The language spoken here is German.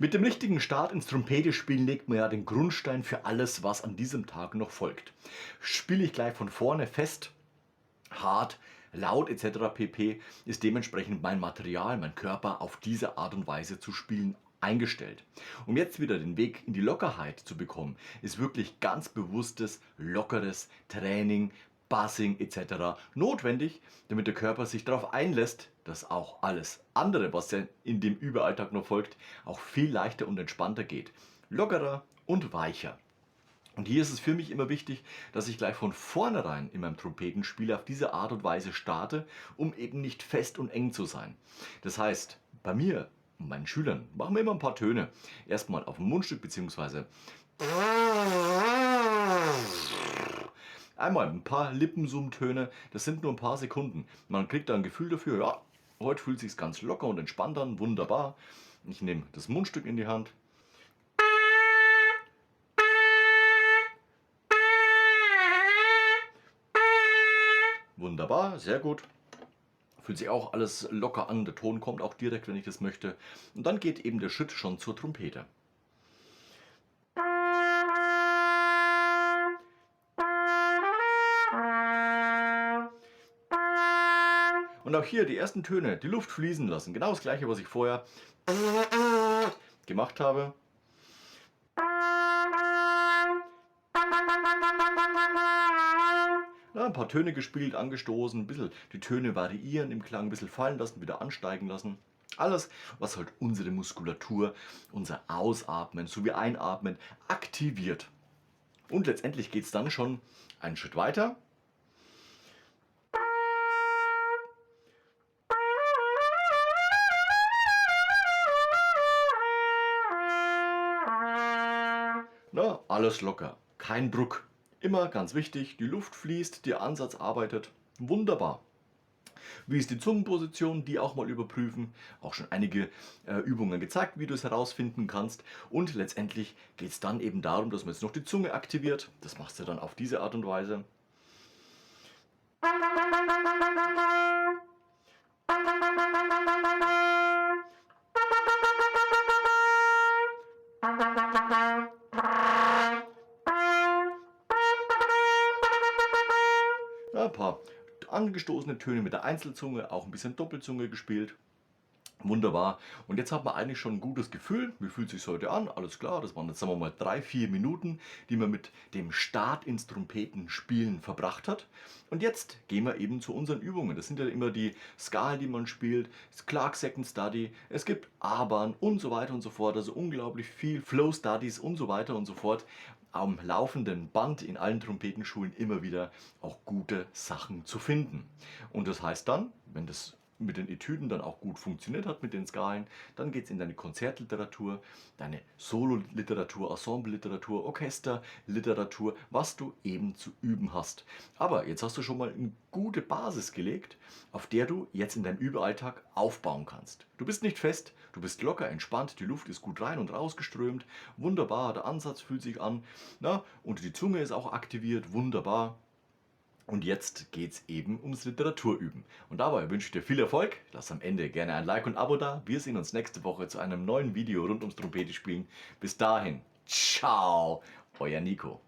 Mit dem richtigen Start ins Trompetespielen legt man ja den Grundstein für alles, was an diesem Tag noch folgt. Spiele ich gleich von vorne fest, hart, laut etc. pp. Ist dementsprechend mein Material, mein Körper auf diese Art und Weise zu spielen eingestellt. Um jetzt wieder den Weg in die Lockerheit zu bekommen, ist wirklich ganz bewusstes, lockeres Training, Buzzing etc. notwendig, damit der Körper sich darauf einlässt, dass auch alles andere, was ja in dem Überalltag noch folgt, auch viel leichter und entspannter geht. Lockerer und weicher. Und hier ist es für mich immer wichtig, dass ich gleich von vornherein in meinem Trompetenspiel auf diese Art und Weise starte, um eben nicht fest und eng zu sein. Das heißt, bei mir und meinen Schülern machen wir immer ein paar Töne. Erstmal auf dem Mundstück bzw. einmal ein paar Lippensummtöne, das sind nur ein paar Sekunden. Man kriegt da ein Gefühl dafür, ja, heute fühlt es sich ganz locker und entspannt an, wunderbar. Ich nehme das Mundstück in die Hand. Wunderbar, sehr gut. Fühlt sich auch alles locker an, der Ton kommt auch direkt, wenn ich das möchte. Und dann geht eben der Schritt schon zur Trompete. Und auch hier die ersten Töne, die Luft fließen lassen. Genau das gleiche, was ich vorher gemacht habe. Ja, ein paar Töne gespielt, angestoßen, ein bisschen die Töne variieren im Klang, ein bisschen fallen lassen, wieder ansteigen lassen. Alles, was halt unsere Muskulatur, unser Ausatmen sowie Einatmen aktiviert. Und letztendlich geht es dann schon einen Schritt weiter. Na, alles locker, kein Druck. Immer ganz wichtig, die Luft fließt, der Ansatz arbeitet. Wunderbar. Wie ist die Zungenposition? Die auch mal überprüfen. Auch schon einige Übungen gezeigt, wie du es herausfinden kannst. Und letztendlich geht es dann eben darum, dass man jetzt noch die Zunge aktiviert. Das machst du dann auf diese Art und Weise. Ja, ein paar angestoßene Töne mit der Einzelzunge, auch ein bisschen Doppelzunge gespielt. Wunderbar. Und jetzt hat man eigentlich schon ein gutes Gefühl. Wie fühlt es sich heute an? Alles klar, das waren jetzt sagen wir mal 3-4 Minuten, die man mit dem Start ins Trompetenspielen verbracht hat. Und jetzt gehen wir eben zu unseren Übungen. Das sind ja immer die Skalen, die man spielt. Das Clark Second Study, es gibt A-Bahn und so weiter und so fort. Also unglaublich viel Flow Studies und so weiter und so fort. Am laufenden Band in allen Trompetenschulen immer wieder auch gute Sachen zu finden. Und das heißt dann, wenn das mit den Etüden dann auch gut funktioniert hat, mit den Skalen, dann geht es in deine Konzertliteratur, deine Solo-Literatur, Ensemble-Literatur, Orchester-Literatur, was du eben zu üben hast. Aber jetzt hast du schon mal eine gute Basis gelegt, auf der du jetzt in deinem Überalltag aufbauen kannst. Du bist nicht fest, du bist locker, entspannt, die Luft ist gut rein und rausgeströmt, wunderbar, der Ansatz fühlt sich an, na, und die Zunge ist auch aktiviert, wunderbar. Und jetzt geht es eben ums Literaturüben. Und dabei wünsche ich dir viel Erfolg. Lass am Ende gerne ein Like und Abo da. Wir sehen uns nächste Woche zu einem neuen Video rund ums Trompetespielen. Bis dahin, ciao, euer Nico.